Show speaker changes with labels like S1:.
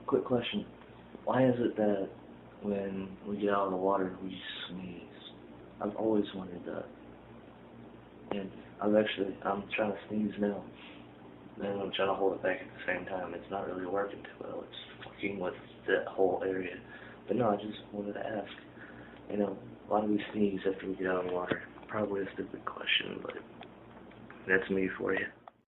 S1: Quick question. Why is it that when we get out of the water, we sneeze? I've always wondered that. And I'm trying to sneeze now. And I'm trying to hold it back at the same time. It's not really working too well. It's fucking with that whole area. But no, I just wanted to ask, why do we sneeze after we get out of the water? Probably a stupid question, but that's me for you.